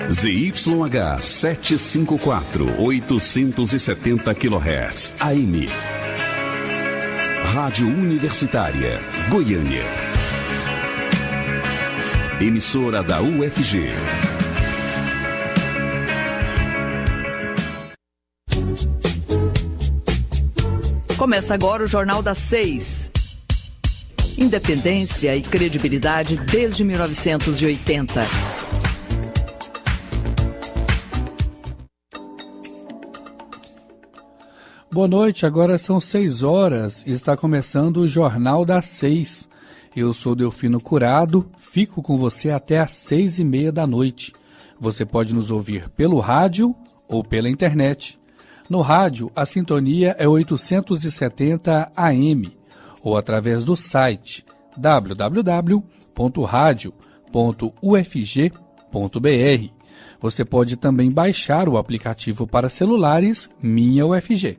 ZYH 754, 870 kHz, AM. Rádio Universitária, Goiânia. Emissora da UFG. Começa agora o Jornal das 6. Independência e credibilidade desde 1980. Boa noite, agora são 6 horas e está começando o Jornal das 6. Eu sou Delfino Curado, fico com você até às 6h30 da noite. Você pode nos ouvir pelo rádio ou pela internet. No rádio, a sintonia é 870 AM ou através do site www.radio.ufg.br. Você pode também baixar o aplicativo para celulares Minha UFG.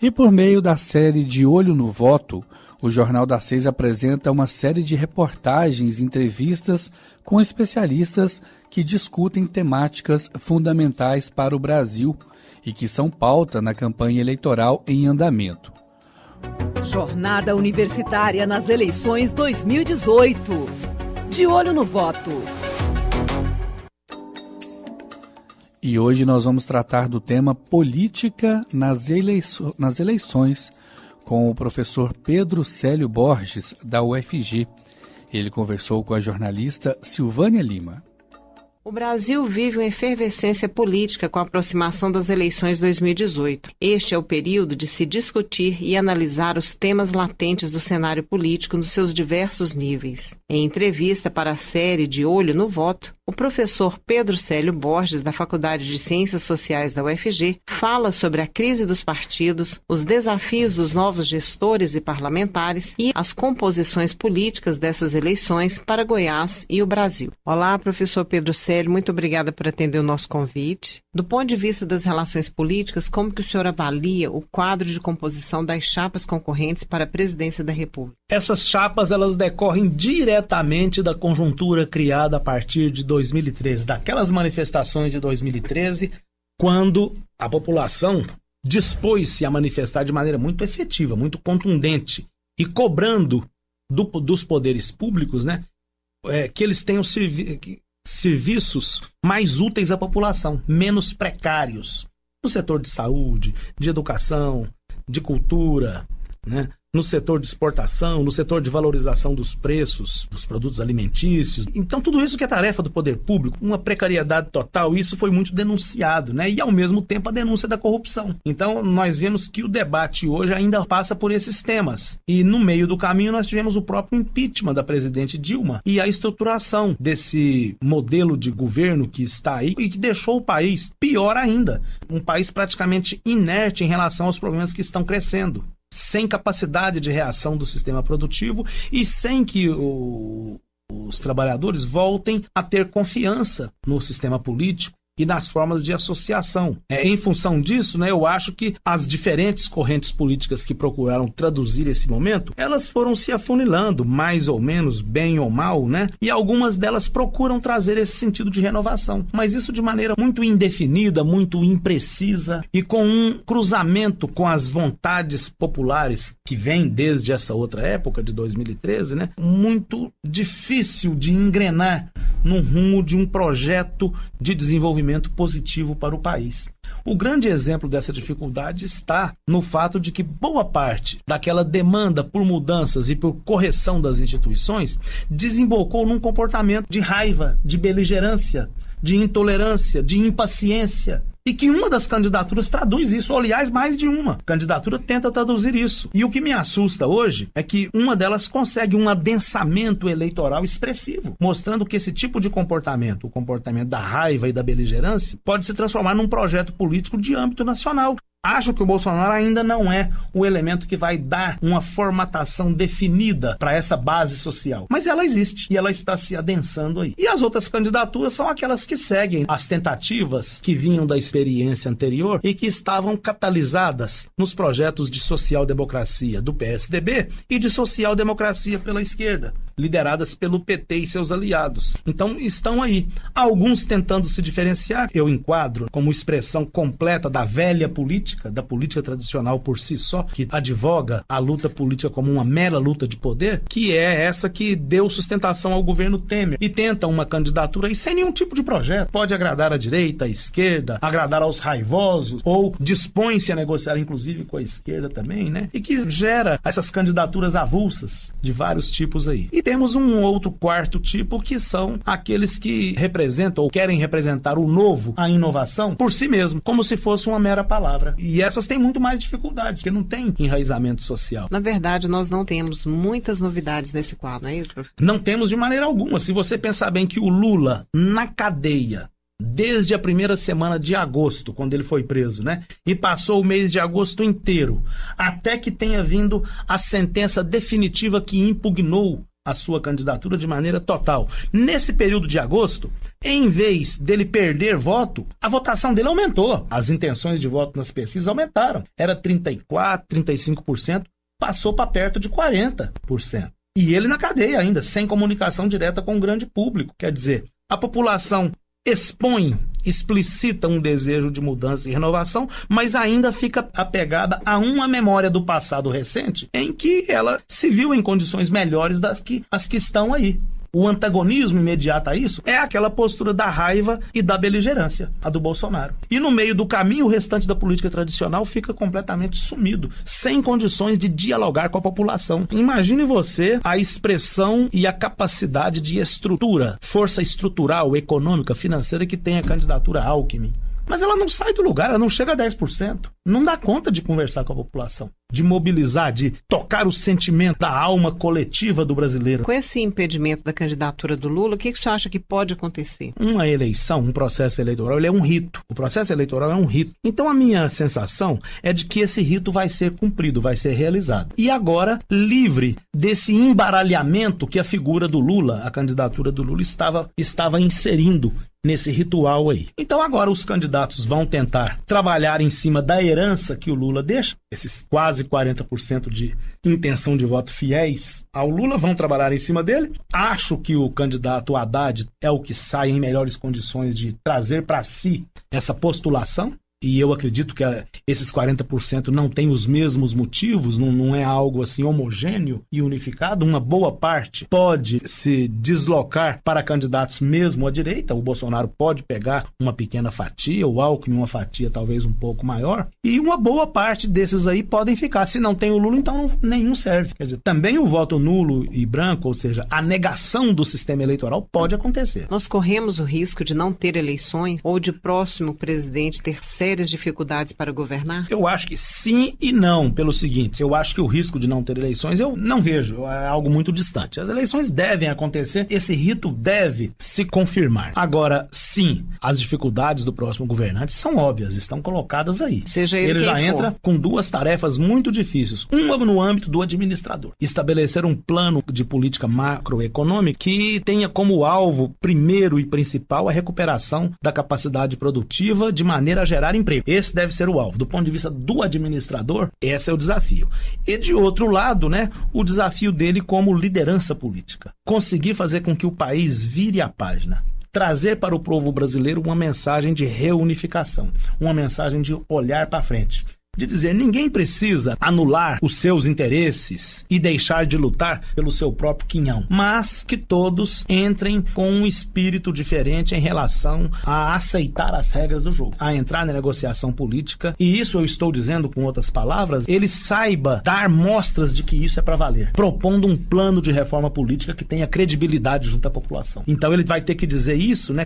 E por meio da série De Olho no Voto, o Jornal das 6 apresenta uma série de reportagens e entrevistas com especialistas que discutem temáticas fundamentais para o Brasil e que são pauta na campanha eleitoral em andamento. Jornada Universitária nas eleições 2018. De Olho no Voto. E hoje nós vamos tratar do tema política nas eleições com o professor Pedro Célio Borges, da UFG. Ele conversou com a jornalista Silvânia Lima. O Brasil vive uma efervescência política com a aproximação das eleições 2018. Este é o período de se discutir e analisar os temas latentes do cenário político nos seus diversos níveis. Em entrevista para a série De Olho no Voto, o professor Pedro Célio Borges, da Faculdade de Ciências Sociais da UFG, fala sobre a crise dos partidos, os desafios dos novos gestores e parlamentares e as composições políticas dessas eleições para Goiás e o Brasil. Olá, professor Pedro Célio, muito obrigada por atender o nosso convite. Do ponto de vista das relações políticas, como que o senhor avalia o quadro de composição das chapas concorrentes para a presidência da República? Essas chapas, elas decorrem diretamente da conjuntura criada a partir de 2013, daquelas manifestações de 2013, quando a população dispôs-se a manifestar de maneira muito efetiva, muito contundente, e cobrando dos poderes públicos, né, que eles tenham serviços mais úteis à população, menos precários, no setor de saúde, de educação, de cultura, né? No setor de exportação, no setor de valorização dos preços dos produtos alimentícios. Então, tudo isso que é tarefa do poder público, uma precariedade total, isso foi muito denunciado, né? E, ao mesmo tempo, a denúncia da corrupção. Então, nós vemos que o debate hoje ainda passa por esses temas. E, no meio do caminho, nós tivemos o próprio impeachment da presidente Dilma e a estruturação desse modelo de governo que está aí e que deixou o país pior ainda. Um país praticamente inerte em relação aos problemas que estão crescendo, sem capacidade de reação do sistema produtivo e sem que os trabalhadores voltem a ter confiança no sistema político e nas formas de associação. Em função disso, né, eu acho que as diferentes correntes políticas que procuraram traduzir esse momento, elas foram se afunilando, mais ou menos, bem ou mal, né? E algumas delas procuram trazer esse sentido de renovação. Mas isso de maneira muito indefinida, muito imprecisa e com um cruzamento com as vontades populares que vem desde essa outra época, de 2013, né? Muito difícil de engrenar no rumo de um projeto de desenvolvimento positivo para o país. O grande exemplo dessa dificuldade está no fato de que boa parte daquela demanda por mudanças e por correção das instituições desembocou num comportamento de raiva, de beligerância, de intolerância, de impaciência. E que uma das candidaturas traduz isso, ou, aliás, mais de uma candidatura tenta traduzir isso. E o que me assusta hoje é que uma delas consegue um adensamento eleitoral expressivo, mostrando que esse tipo de comportamento, o comportamento da raiva e da beligerância, pode se transformar num projeto político de âmbito nacional. Acho que o Bolsonaro ainda não é o elemento que vai dar uma formatação definida para essa base social. Mas ela existe e ela está se adensando aí. E as outras candidaturas são aquelas que seguem as tentativas que vinham da experiência anterior e que estavam catalisadas nos projetos de social-democracia do PSDB e de social-democracia pela esquerda. lideradas pelo PT e seus aliados. Então estão aí, alguns tentando se diferenciar. Eu enquadro como expressão completa da velha política, da política tradicional por si só, que advoga a luta política como uma mera luta de poder, que é essa que deu sustentação ao governo Temer e tenta uma candidatura aí sem nenhum tipo de projeto. Pode agradar a direita, a esquerda, agradar aos raivosos, ou dispõe-se a negociar inclusive com a esquerda também, né? E que gera essas candidaturas avulsas de vários tipos aí. E temos um outro quarto tipo, que são aqueles que representam ou querem representar o novo, a inovação, por si mesmo, como se fosse uma mera palavra. E essas têm muito mais dificuldades, porque não tem enraizamento social. Na verdade, nós não temos muitas novidades nesse quadro, não é isso, professor? Não temos de maneira alguma. Se você pensar bem que o Lula, na cadeia, desde a primeira semana de agosto, quando ele foi preso, né? E passou o mês de agosto inteiro, até que tenha vindo a sentença definitiva que impugnou a sua candidatura de maneira total. Nesse período de agosto, em vez dele perder voto, a votação dele aumentou. As intenções de voto nas pesquisas aumentaram. Era 34%, 35%, passou para perto de 40%. E ele na cadeia ainda, sem comunicação direta com o grande público. Quer dizer, a população explicita um desejo de mudança e renovação, mas ainda fica apegada a uma memória do passado recente em que ela se viu em condições melhores das que as que estão aí. O antagonismo imediato a isso é aquela postura da raiva e da beligerância, a do Bolsonaro. E no meio do caminho, o restante da política tradicional fica completamente sumido, sem condições de dialogar com a população. Imagine você a expressão e a capacidade de estrutura, força estrutural, econômica, financeira que tem a candidatura Alckmin. Mas ela não sai do lugar, ela não chega a 10%. Não dá conta de conversar com a população, de mobilizar, de tocar o sentimento da alma coletiva do brasileiro. Com esse impedimento da candidatura do Lula, o que você acha que pode acontecer? Uma eleição, um processo eleitoral, ele é um rito. O processo eleitoral é um rito. Então a minha sensação é de que esse rito vai ser cumprido, vai ser realizado. E agora, livre desse embaralhamento que a figura do Lula, a candidatura do Lula, estava inserindo nesse ritual aí. Então agora os candidatos vão tentar trabalhar em cima da herança que o Lula deixa, esses quase 40% de intenção de voto fiéis ao Lula, vão trabalhar em cima dele. Acho que o candidato Haddad é o que sai em melhores condições de trazer para si essa postulação. E eu acredito que esses 40% não têm os mesmos motivos, não é algo assim homogêneo e unificado. Uma boa parte pode se deslocar para candidatos mesmo à direita. O Bolsonaro pode pegar uma pequena fatia, o Alckmin uma fatia talvez um pouco maior. E uma boa parte desses aí podem ficar. Se não tem o Lula, então nenhum serve. Quer dizer, também o voto nulo e branco, ou seja, a negação do sistema eleitoral pode acontecer. Nós corremos o risco de não ter eleições ou de próximo presidente ter sérias dificuldades para governar? Eu acho que sim e não, pelo seguinte, eu acho que o risco de não ter eleições, eu não vejo, é algo muito distante. As eleições devem acontecer, esse rito deve se confirmar. Agora, sim, as dificuldades do próximo governante são óbvias, estão colocadas aí. Seja ele já entra com duas tarefas muito difíceis. Uma no âmbito do administrador. Estabelecer um plano de política macroeconômica que tenha como alvo primeiro e principal a recuperação da capacidade produtiva de maneira a gerar emprego. Esse deve ser o alvo. Do ponto de vista do administrador, esse é o desafio. E de outro lado, né, o desafio dele como liderança política. Conseguir fazer com que o país vire a página. Trazer para o povo brasileiro uma mensagem de reunificação. Uma mensagem de olhar para frente. De dizer, ninguém precisa anular os seus interesses e deixar de lutar pelo seu próprio quinhão, mas que todos entrem com um espírito diferente em relação a aceitar as regras do jogo, a entrar na negociação política, e isso eu estou dizendo com outras palavras, ele saiba dar mostras de que isso é para valer, propondo um plano de reforma política que tenha credibilidade junto à população. Então ele vai ter que dizer isso, né,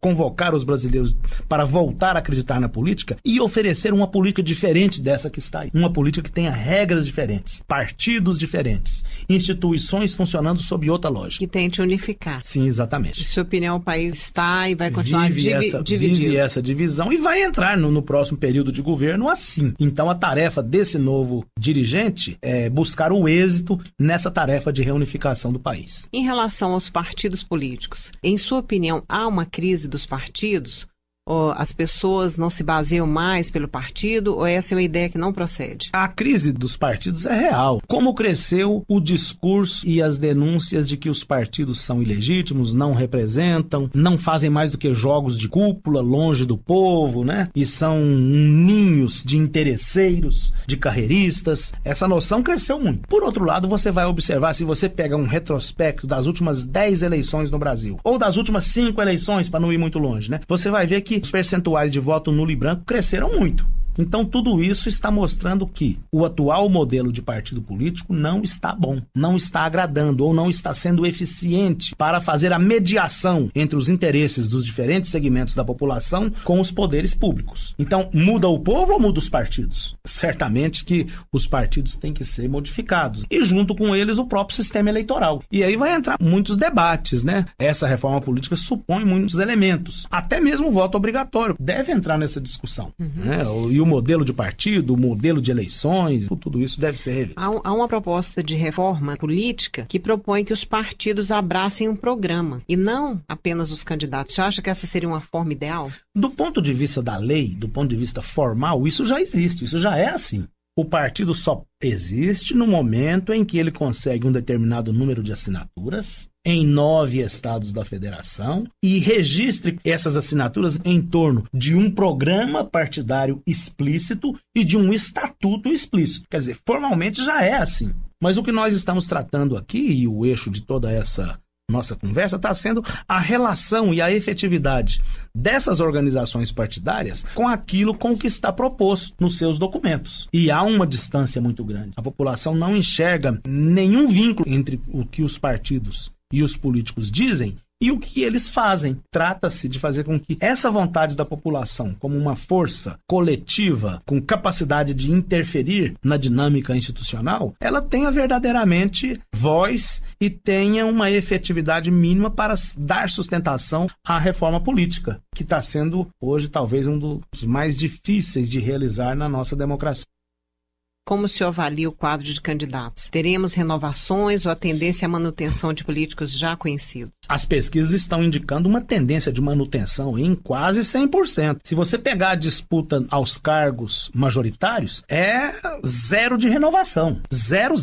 convocar os brasileiros para voltar a acreditar na política e oferecer uma política diferente dessa que está aí. Uma política que tenha regras diferentes, partidos diferentes, instituições funcionando sob outra lógica. Que tente unificar. Sim, exatamente. Em sua opinião, o país está e vai continuar dividido. Vive essa divisão e vai entrar no próximo período de governo assim. Então a tarefa desse novo dirigente é buscar o êxito nessa tarefa de reunificação do país. Em relação aos partidos políticos, em sua opinião, há uma crise dos partidos? Ou as pessoas não se baseiam mais pelo partido, ou essa é uma ideia que não procede? A crise dos partidos é real. Como cresceu o discurso e as denúncias de que os partidos são ilegítimos, não representam, não fazem mais do que jogos de cúpula, longe do povo, né? E são ninhos de interesseiros, de carreiristas. Essa noção cresceu muito. Por outro lado, você vai observar, se você pega um retrospecto das últimas 10 eleições no Brasil, ou das últimas 5 eleições, para não ir muito longe, né? Você vai ver que os percentuais de voto nulo e branco cresceram muito. Então, tudo isso está mostrando que o atual modelo de partido político não está bom, não está agradando ou não está sendo eficiente para fazer a mediação entre os interesses dos diferentes segmentos da população com os poderes públicos. Então, muda o povo ou muda os partidos? Certamente que os partidos têm que ser modificados. E junto com eles o próprio sistema eleitoral. E aí vai entrar muitos debates, né? Essa reforma política supõe muitos elementos. Até mesmo o voto obrigatório deve entrar nessa discussão. Né? E o modelo de partido, o modelo de eleições, tudo isso deve ser revisto. Há uma proposta de reforma política que propõe que os partidos abracem um programa e não apenas os candidatos. Você acha que essa seria uma forma ideal? Do ponto de vista da lei, do ponto de vista formal, isso já existe, isso já é assim. O partido só existe no momento em que ele consegue um determinado número de assinaturas em 9 estados da federação e registre essas assinaturas em torno de um programa partidário explícito e de um estatuto explícito. Quer dizer, formalmente já é assim. Mas o que nós estamos tratando aqui, e o eixo de toda essa nossa conversa, está sendo a relação e a efetividade dessas organizações partidárias com aquilo com que está proposto nos seus documentos. E há uma distância muito grande. A população não enxerga nenhum vínculo entre o que os partidos e os políticos dizem e o que eles fazem. Trata-se de fazer com que essa vontade da população, como uma força coletiva, com capacidade de interferir na dinâmica institucional, ela tenha verdadeiramente voz e tenha uma efetividade mínima para dar sustentação à reforma política, que está sendo hoje talvez um dos mais difíceis de realizar na nossa democracia. Como se avalia o quadro de candidatos? Teremos renovações ou a tendência à manutenção de políticos já conhecidos? As pesquisas estão indicando uma tendência de manutenção em quase 100%. Se você pegar a disputa aos cargos majoritários, é 0 de renovação. 0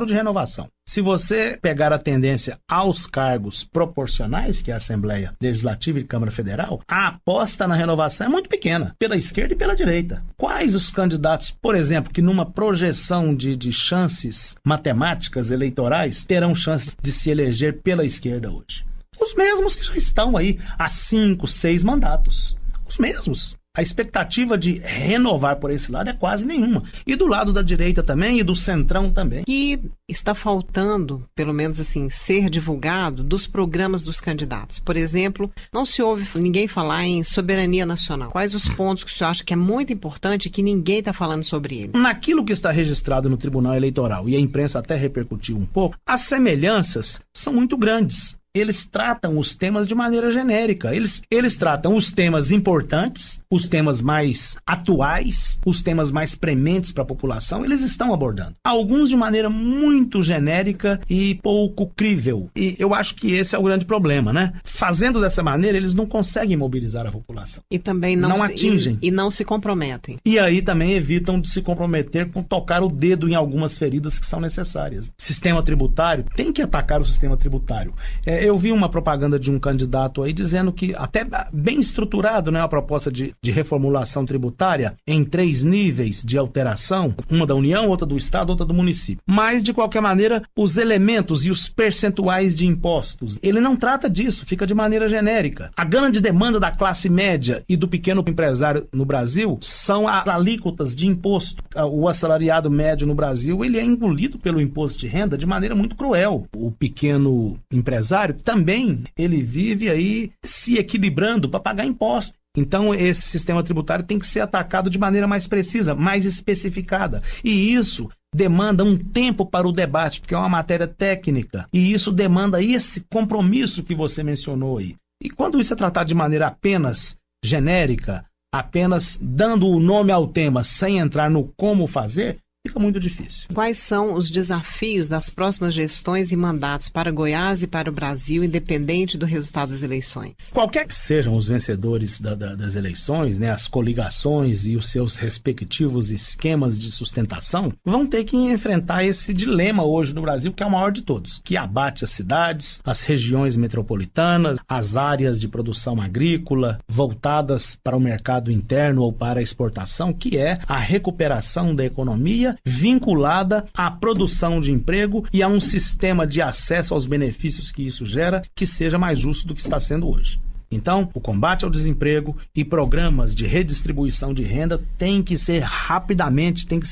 de renovação. Se você pegar a tendência aos cargos proporcionais, que é a Assembleia Legislativa e Câmara Federal, a aposta na renovação é muito pequena, pela esquerda e pela direita. Quais os candidatos, por exemplo, que numa projeção de chances matemáticas eleitorais terão chance de se eleger pela esquerda hoje? Os mesmos que já estão aí há 5, 6 mandatos. Os mesmos. A expectativa de renovar por esse lado é quase nenhuma. E do lado da direita também e do centrão também. O que está faltando, pelo menos assim, ser divulgado dos programas dos candidatos? Por exemplo, não se ouve ninguém falar em soberania nacional. Quais os pontos que o senhor acha que é muito importante e que ninguém está falando sobre ele? Naquilo que está registrado no Tribunal Eleitoral, e a imprensa até repercutiu um pouco, as semelhanças são muito grandes. Eles tratam os temas de maneira genérica. Eles tratam os temas importantes, os temas mais atuais, os temas mais prementes para a população, eles estão abordando. Alguns de maneira muito genérica e pouco crível. E eu acho que esse é o grande problema, né? Fazendo dessa maneira, eles não conseguem mobilizar a população. E também não atingem. E não se comprometem. E aí também evitam de se comprometer com tocar o dedo em algumas feridas que são necessárias. Sistema tributário, tem que atacar o sistema tributário. Eu vi uma propaganda de um candidato aí dizendo que, até bem estruturado, né, a proposta de reformulação tributária em 3 níveis de alteração, uma da União, outra do Estado, outra do município. Mas, de qualquer maneira, os elementos e os percentuais de impostos, ele não trata disso, fica de maneira genérica. A grande demanda da classe média e do pequeno empresário no Brasil são as alíquotas de imposto. O assalariado médio no Brasil, ele é engolido pelo imposto de renda de maneira muito cruel. O pequeno empresário também ele vive aí se equilibrando para pagar imposto. Então esse sistema tributário tem que ser atacado de maneira mais precisa, mais especificada. E isso demanda um tempo para o debate, porque é uma matéria técnica. E isso demanda esse compromisso que você mencionou aí. E quando isso é tratado de maneira apenas genérica, apenas dando o nome ao tema sem entrar no como fazer, fica muito difícil. Quais são os desafios das próximas gestões e mandatos para Goiás e para o Brasil, independente do resultado das eleições? Qualquer que sejam os vencedores das eleições, né, as coligações e os seus respectivos esquemas de sustentação, vão ter que enfrentar esse dilema hoje no Brasil, que é o maior de todos, que abate as cidades, as regiões metropolitanas, as áreas de produção agrícola voltadas para o mercado interno ou para a exportação, que é a recuperação da economia vinculada à produção de emprego e a um sistema de acesso aos benefícios que isso gera, que seja mais justo do que está sendo hoje. Então, o combate ao desemprego e programas de redistribuição de renda tem que ser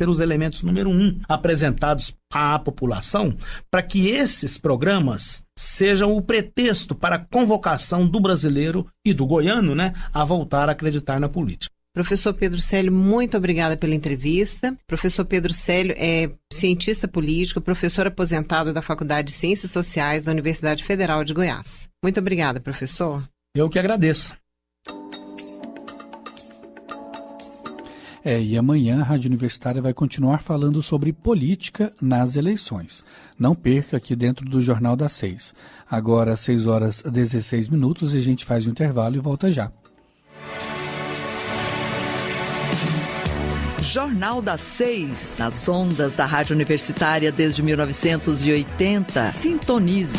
os elementos número 1 apresentados à população, para que esses programas sejam o pretexto para a convocação do brasileiro e do goiano, né, a voltar a acreditar na política. Professor Pedro Célio, muito obrigada pela entrevista. Professor Pedro Célio é cientista político, professor aposentado da Faculdade de Ciências Sociais da Universidade Federal de Goiás. Muito obrigada, professor. Eu que agradeço. E amanhã a Rádio Universitária vai continuar falando sobre política nas eleições. Não perca aqui dentro do Jornal das 6. Agora, 6h16, e a gente faz o intervalo e volta já. Jornal das 6, nas ondas da Rádio Universitária desde 1980. Sintonize.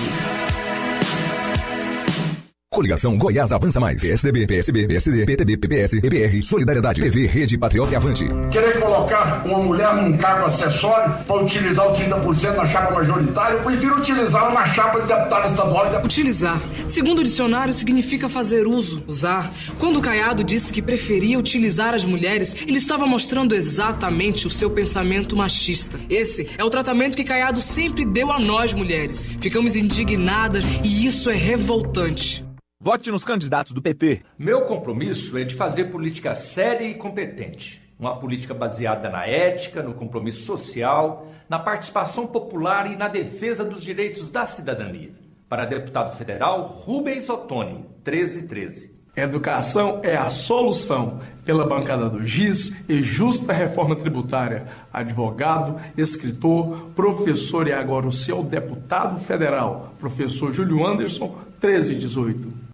Coligação Goiás Avança Mais. PSDB, PSB, PSD, PTB, PPS, PPR, Solidariedade, TV, Rede, Patriota e Avante. Querer colocar uma mulher num cargo acessório para utilizar o 30% na chapa majoritária, eu prefiro utilizá-la na chapa de deputado estadual. Utilizar. Segundo o dicionário, significa fazer uso, usar. Quando o Caiado disse que preferia utilizar as mulheres, ele estava mostrando exatamente o seu pensamento machista. Esse é o tratamento que Caiado sempre deu a nós, mulheres. Ficamos indignadas e isso é revoltante. Vote nos candidatos do PP. Meu compromisso é de fazer política séria e competente. Uma política baseada na ética, no compromisso social, na participação popular e na defesa dos direitos da cidadania. Para deputado federal, Rubens Ottoni, 1313. Educação é a solução. Pela bancada do GIS e justa reforma tributária. Advogado, escritor, professor e agora o seu deputado federal, professor Júlio Anderson, 1318.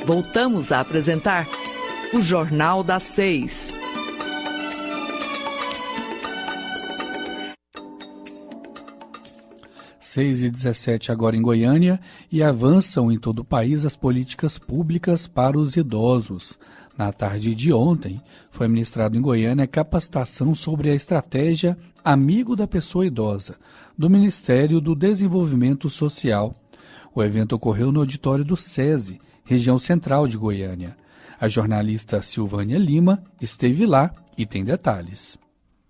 Voltamos a apresentar o Jornal das 6. Seis e 17 agora em Goiânia, e avançam em todo o país as políticas públicas para os idosos. Na tarde de ontem, foi ministrado em Goiânia capacitação sobre a estratégia Amigo da Pessoa Idosa, do Ministério do Desenvolvimento Social. O evento ocorreu no auditório do SESI, região central de Goiânia. A jornalista Silvânia Lima esteve lá e tem detalhes.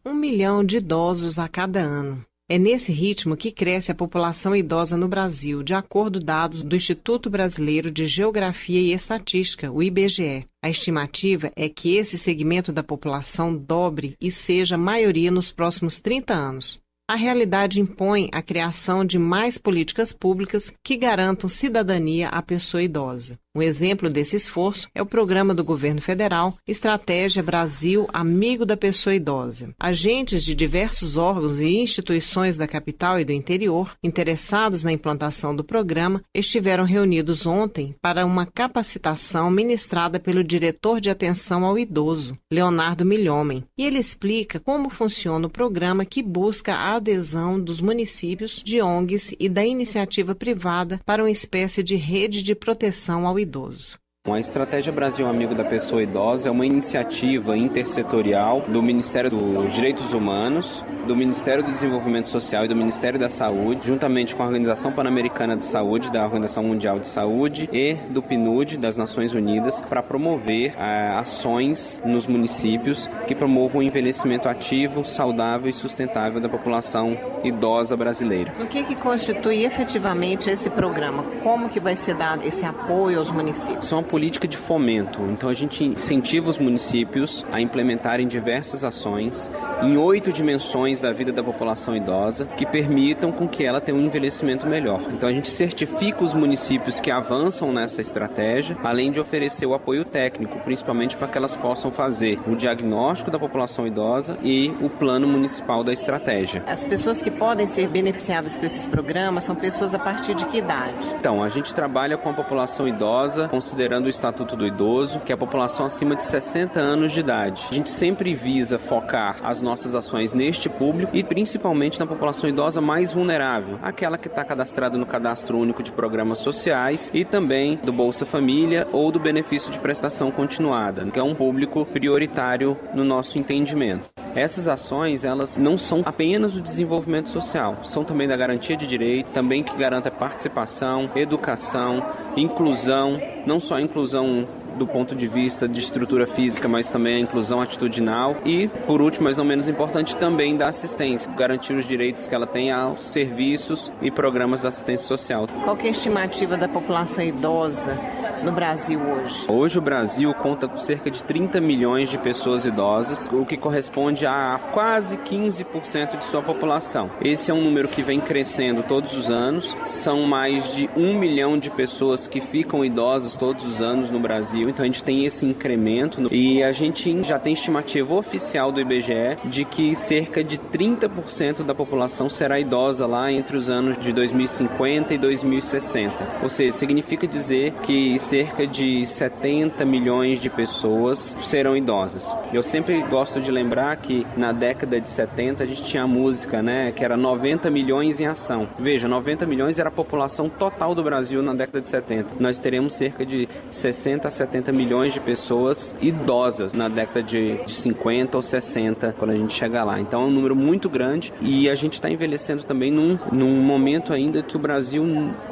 1 milhão de idosos a cada ano. É nesse ritmo que cresce a população idosa no Brasil, de acordo com dados do Instituto Brasileiro de Geografia e Estatística, o IBGE. A estimativa é que esse segmento da população dobre e seja maioria nos próximos 30 anos. A realidade impõe a criação de mais políticas públicas que garantam cidadania à pessoa idosa. Um exemplo desse esforço é o programa do governo federal Estratégia Brasil Amigo da Pessoa Idosa. Agentes de diversos órgãos e instituições da capital e do interior, interessados na implantação do programa, estiveram reunidos ontem para uma capacitação ministrada pelo diretor de atenção ao idoso, Leonardo Milhomem. E ele explica como funciona o programa que busca a adesão dos municípios, de ONGs e da iniciativa privada para uma espécie de rede de proteção ao idoso. A Estratégia Brasil Amigo da Pessoa Idosa é uma iniciativa intersetorial do Ministério dos Direitos Humanos, do Ministério do Desenvolvimento Social e do Ministério da Saúde, juntamente com a Organização Pan-Americana de Saúde, da Organização Mundial de Saúde e do PNUD, das Nações Unidas, para promover ações nos municípios que promovam o envelhecimento ativo, saudável e sustentável da população idosa brasileira. O que constitui efetivamente esse programa? Como que vai ser dado esse apoio aos municípios? São política de fomento. Então a gente incentiva os municípios a implementarem diversas ações em 8 dimensões da vida da população idosa que permitam com que ela tenha um envelhecimento melhor. Então a gente certifica os municípios que avançam nessa estratégia, além de oferecer o apoio técnico, principalmente para que elas possam fazer o diagnóstico da população idosa e o plano municipal da estratégia. As pessoas que podem ser beneficiadas com esses programas são pessoas a partir de que idade? Então, a gente trabalha com a população idosa, considerando o Estatuto do Idoso, que é a população acima de 60 anos de idade. A gente sempre visa focar as nossas ações neste público e principalmente na população idosa mais vulnerável, aquela que está cadastrada no Cadastro Único de Programas Sociais e também do Bolsa Família ou do Benefício de Prestação Continuada, que é um público prioritário no nosso entendimento. Essas ações, elas não são apenas o desenvolvimento social, são também da garantia de direito, também que garanta participação, educação, inclusão, não só inclusão do ponto de vista de estrutura física, mas também a inclusão atitudinal e, por último, mas não menos importante, também da assistência, garantir os direitos que ela tem aos serviços e programas da assistência social. Qual que é a estimativa da população idosa no Brasil hoje? Hoje o Brasil conta com cerca de 30 milhões de pessoas idosas, o que corresponde a quase 15% de sua população. Esse é um número que vem crescendo todos os anos, são mais de 1 milhão de pessoas que ficam idosas todos os anos no Brasil. Então a gente tem esse incremento e a gente já tem estimativa oficial do IBGE de que cerca de 30% da população será idosa lá entre os anos de 2050 e 2060. Ou seja, significa dizer que cerca de 70 milhões de pessoas serão idosas. Eu sempre gosto de lembrar que na década de 70 a gente tinha a música, né, que era 90 milhões em ação. Veja, 90 milhões era a população total do Brasil na década de 70. Nós teremos cerca de 60 a 70 milhões de pessoas idosas na década de 50 ou 60, quando a gente chegar lá. Então é um número muito grande e a gente está envelhecendo também num momento ainda que o Brasil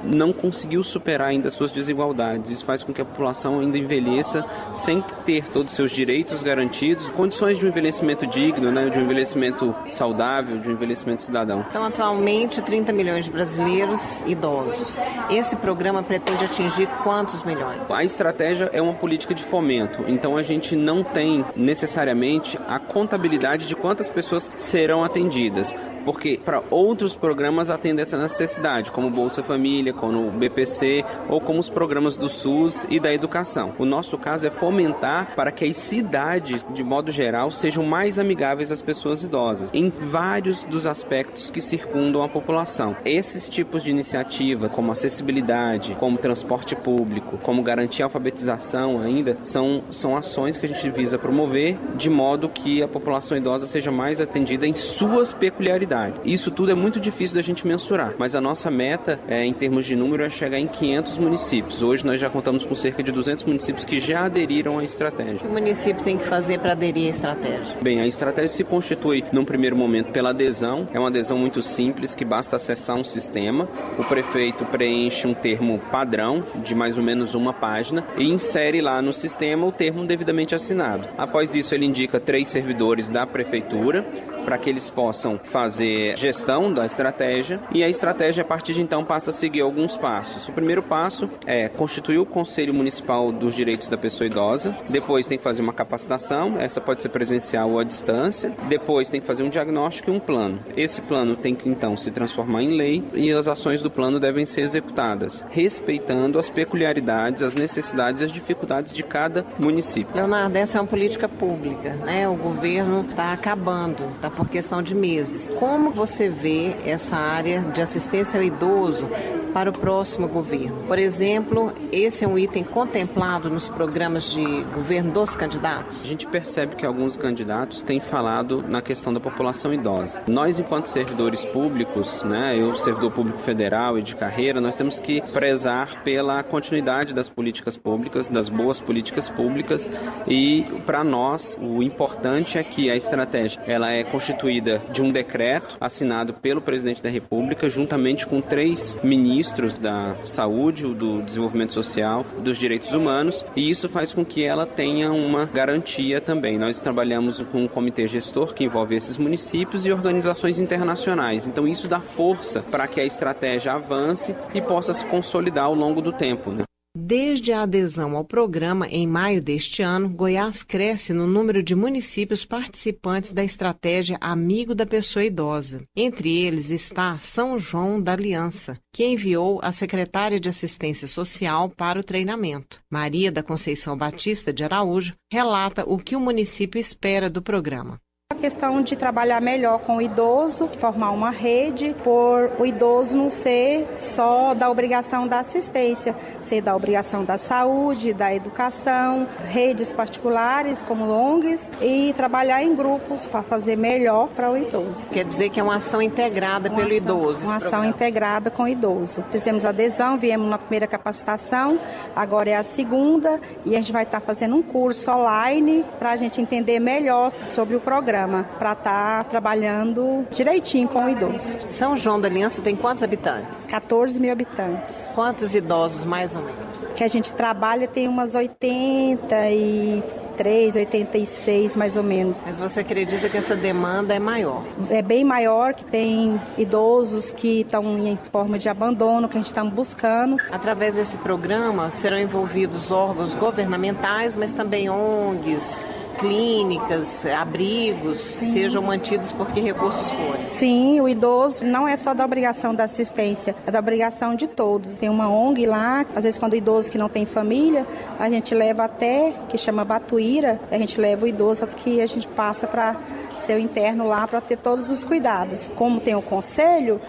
não conseguiu superar ainda suas desigualdades. Isso faz com que a população ainda envelheça sem ter todos os seus direitos garantidos, condições de um envelhecimento digno, né, de um envelhecimento saudável, de um envelhecimento cidadão. Então, atualmente, 30 milhões de brasileiros idosos. Esse programa pretende atingir quantos milhões? A estratégia é uma política de fomento, então a gente não tem necessariamente a contabilidade de quantas pessoas serão atendidas, porque para outros programas atendem essa necessidade, como Bolsa Família, como o BPC ou como os programas do SUS e da educação. O nosso caso é fomentar para que as cidades, de modo geral, sejam mais amigáveis às pessoas idosas, em vários dos aspectos que circundam a população. Esses tipos de iniciativa, como acessibilidade, como transporte público, como garantir a alfabetização ainda, são ações que a gente visa promover de modo que a população idosa seja mais atendida em suas peculiaridades. Isso tudo é muito difícil da gente mensurar, mas a nossa meta, em termos de número, é chegar em 500 municípios. Hoje nós já contamos com cerca de 200 municípios que já aderiram à estratégia. O que o município tem que fazer para aderir à estratégia? Bem, a estratégia se constitui, num primeiro momento, pela adesão. É uma adesão muito simples, que basta acessar um sistema. O prefeito preenche um termo padrão, de mais ou menos uma página, e insere lá no sistema o termo devidamente assinado. Após isso, ele indica 3 servidores da prefeitura, para que eles possam fazer gestão da estratégia, e a estratégia a partir de então passa a seguir alguns passos. O primeiro passo é constituir o Conselho Municipal dos Direitos da Pessoa Idosa, depois tem que fazer uma capacitação, essa pode ser presencial ou à distância, depois tem que fazer um diagnóstico e um plano. Esse plano tem que então se transformar em lei e as ações do plano devem ser executadas, respeitando as peculiaridades, as necessidades e as dificuldades de cada município. Leonardo, essa é uma política pública, né? O governo está acabando, está por questão de meses. Como você vê essa área de assistência ao idoso para o próximo governo? Por exemplo, esse é um item contemplado nos programas de governo dos candidatos? A gente percebe que alguns candidatos têm falado na questão da população idosa. Nós, enquanto servidores públicos, né, eu, servidor público federal e de carreira, nós temos que prezar pela continuidade das políticas públicas, das boas políticas públicas, e para nós o importante é que a estratégia ela é constituída de um decreto assinado pelo presidente da República, juntamente com 3 ministros da Saúde, do Desenvolvimento Social, dos Direitos Humanos, e isso faz com que ela tenha uma garantia também. Nós trabalhamos com um comitê gestor que envolve esses municípios e organizações internacionais. Então isso dá força para que a estratégia avance e possa se consolidar ao longo do tempo, né? Desde a adesão ao programa em maio deste ano, Goiás cresce no número de municípios participantes da estratégia Amigo da Pessoa Idosa. Entre eles está São João da Aliança, que enviou a secretária de Assistência Social para o treinamento. Maria da Conceição Batista de Araújo relata o que o município espera do programa. A questão de trabalhar melhor com o idoso, formar uma rede, por o idoso não ser só da obrigação da assistência, ser da obrigação da saúde, da educação, redes particulares como ONGs e trabalhar em grupos para fazer melhor para o idoso. Quer dizer que é uma ação integrada pelo idoso. Uma ação integrada com o idoso. Fizemos adesão, viemos na primeira capacitação, agora é a segunda e a gente vai estar fazendo um curso online para a gente entender melhor sobre o programa, para estar trabalhando direitinho com o idoso. São João da Aliança tem quantos habitantes? 14 mil habitantes. Quantos idosos, mais ou menos? Que a gente trabalha tem umas 83, 86, mais ou menos. Mas você acredita que essa demanda é maior? É bem maior, que tem idosos que estão em forma de abandono, que a gente está buscando. Através desse programa serão envolvidos órgãos governamentais, mas também ONGs, clínicas, abrigos, sejam mantidos por que recursos forem. Sim, o idoso não é só da obrigação da assistência, é da obrigação de todos. Tem uma ONG lá, às vezes quando o idoso que não tem família, a gente leva até, que chama Batuíra, a gente leva o idoso que a gente passa para seu interno lá para ter todos os cuidados. Como tem o conselho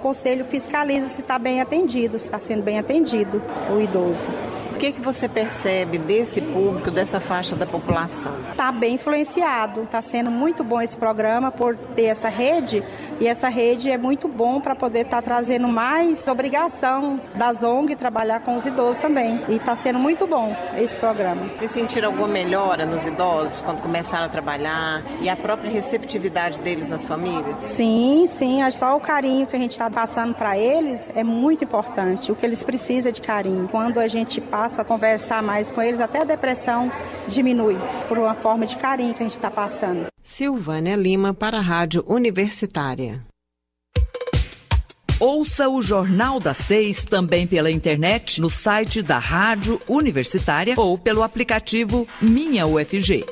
fiscaliza se está bem atendido, se está sendo bem atendido o idoso. O que você percebe desse público, dessa faixa da população? Está bem influenciado, está sendo muito bom esse programa por ter essa rede, e essa rede é muito bom para poder estar trazendo mais obrigação das ONG trabalhar com os idosos também. E está sendo muito bom esse programa. Vocês sentiram alguma melhora nos idosos quando começaram a trabalhar e a própria receptividade deles nas famílias? Sim, só o carinho que a gente está passando para eles é muito importante. O que eles precisam é de carinho. Quando a gente passa a conversar mais com eles, até a depressão diminui por uma forma de carinho que a gente está passando. Silvânia Lima para a Rádio Universitária. Ouça o Jornal das 6 também pela internet no site da Rádio Universitária ou pelo aplicativo Minha UFG.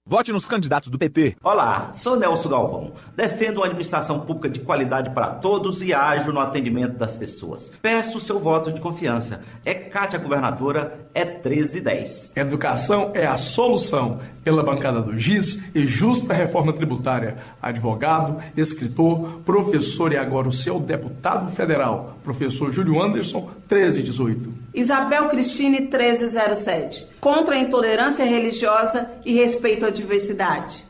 Vote nos candidatos do PT. Olá, sou Nelson Galvão. Defendo uma administração pública de qualidade para todos e ágil no atendimento das pessoas. Peço o seu voto de confiança. É Cátia Governadora, é 1310. Educação é a solução. Pela bancada do GIS e justa reforma tributária. Advogado, escritor, professor e agora o seu deputado federal, professor Júlio Anderson, 1318. Isabel Cristine, 1307. Contra a intolerância religiosa e respeito à diversidade.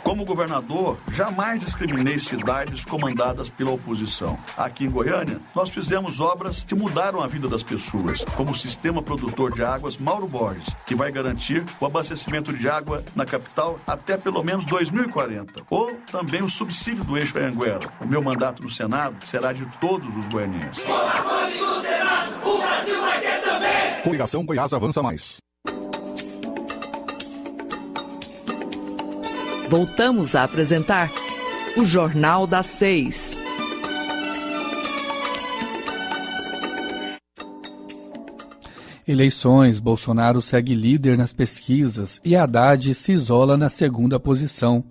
Como governador, jamais discriminei cidades comandadas pela oposição. Aqui em Goiânia, nós fizemos obras que mudaram a vida das pessoas, como o Sistema Produtor de Águas Mauro Borges, que vai garantir o abastecimento de água na capital até pelo menos 2040. Ou também o subsídio do Eixo Anhanguera. O meu mandato no Senado será de todos os goianienses. Com a Cone no Senado, o Brasil vai ter também! Coligação Goiás Avança Mais. Voltamos a apresentar o Jornal das 6. Eleições, Bolsonaro segue líder nas pesquisas e Haddad se isola na segunda posição.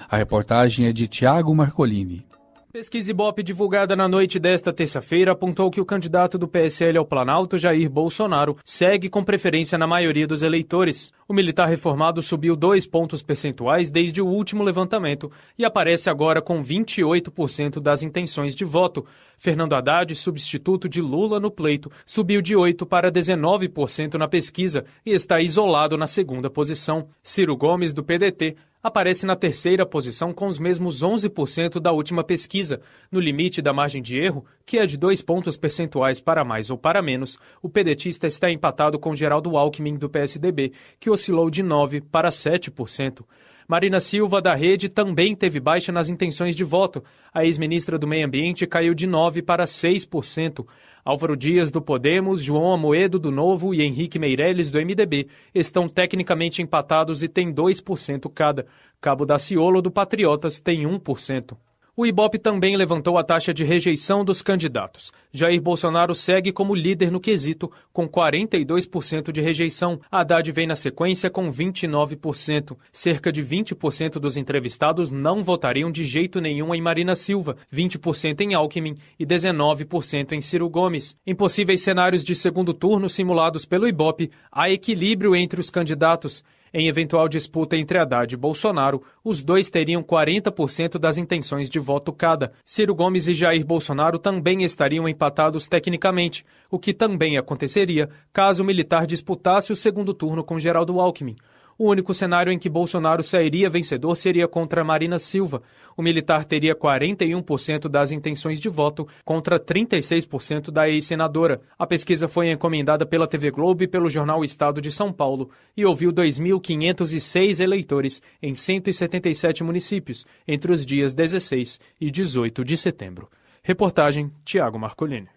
A reportagem é de Tiago Marcolini. Pesquisa Ibope divulgada na noite desta terça-feira apontou que o candidato do PSL ao Planalto, Jair Bolsonaro, segue com preferência na maioria dos eleitores. O militar reformado subiu 2 pontos percentuais desde o último levantamento e aparece agora com 28% das intenções de voto. Fernando Haddad, substituto de Lula no pleito, subiu de 8% para 19% na pesquisa e está isolado na segunda posição. Ciro Gomes, do PDT, aparece na terceira posição com os mesmos 11% da última pesquisa. No limite da margem de erro, que é de 2 pontos percentuais para mais ou para menos, o pedetista está empatado com Geraldo Alckmin, do PSDB, que oscilou de 9% para 7%. Marina Silva, da Rede, também teve baixa nas intenções de voto. A ex-ministra do Meio Ambiente caiu de 9% para 6%. Álvaro Dias, do Podemos, João Amoedo, do Novo e Henrique Meirelles, do MDB, estão tecnicamente empatados e têm 2% cada. Cabo Daciolo, do Patriotas, tem 1%. O Ibope também levantou a taxa de rejeição dos candidatos. Jair Bolsonaro segue como líder no quesito, com 42% de rejeição. Haddad vem na sequência com 29%. Cerca de 20% dos entrevistados não votariam de jeito nenhum em Marina Silva, 20% em Alckmin e 19% em Ciro Gomes. Em possíveis cenários de segundo turno simulados pelo Ibope, há equilíbrio entre os candidatos. Em eventual disputa entre Haddad e Bolsonaro, os dois teriam 40% das intenções de voto cada. Ciro Gomes e Jair Bolsonaro também estariam empatados tecnicamente, o que também aconteceria caso o militar disputasse o segundo turno com Geraldo Alckmin. O único cenário em que Bolsonaro sairia vencedor seria contra Marina Silva. O militar teria 41% das intenções de voto contra 36% da ex-senadora. A pesquisa foi encomendada pela TV Globo e pelo jornal Estado de São Paulo e ouviu 2.506 eleitores em 177 municípios entre os dias 16 e 18 de setembro. Reportagem Tiago Marcolini.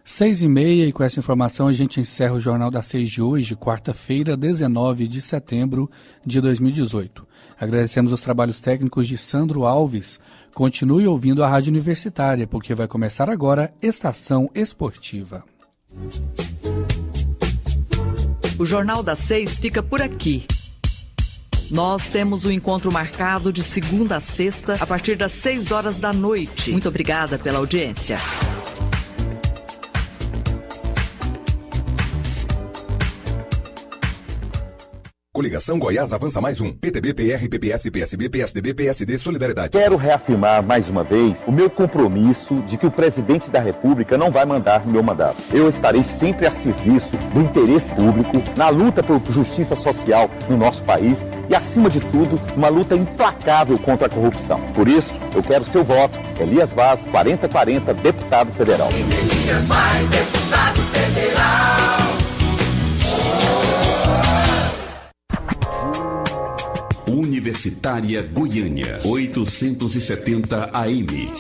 6h30, e com essa informação a gente encerra o Jornal das 6 de hoje, quarta-feira, 19 de setembro de 2018. Agradecemos os trabalhos técnicos de Sandro Alves. Continue ouvindo a Rádio Universitária, porque vai começar agora Estação Esportiva. O Jornal das 6 fica por aqui. Nós temos um encontro marcado de segunda a sexta, a partir das 6 horas da noite. Muito obrigada pela audiência. Coligação Goiás Avança Mais Um. PTB, PR, PPS, PSB, PSDB, PSD, Solidariedade. Quero reafirmar mais uma vez o meu compromisso de que o presidente da República não vai mandar meu mandato. Eu estarei sempre a serviço do interesse público, na luta por justiça social no nosso país e, acima de tudo, uma luta implacável contra a corrupção. Por isso, eu quero seu voto. Elias Vaz, 4040, deputado federal. Elias Vaz, deputado federal. Universitária Goiânia, 870 AM.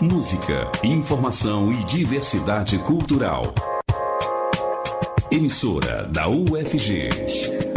Música, informação e diversidade cultural. Emissora da UFG.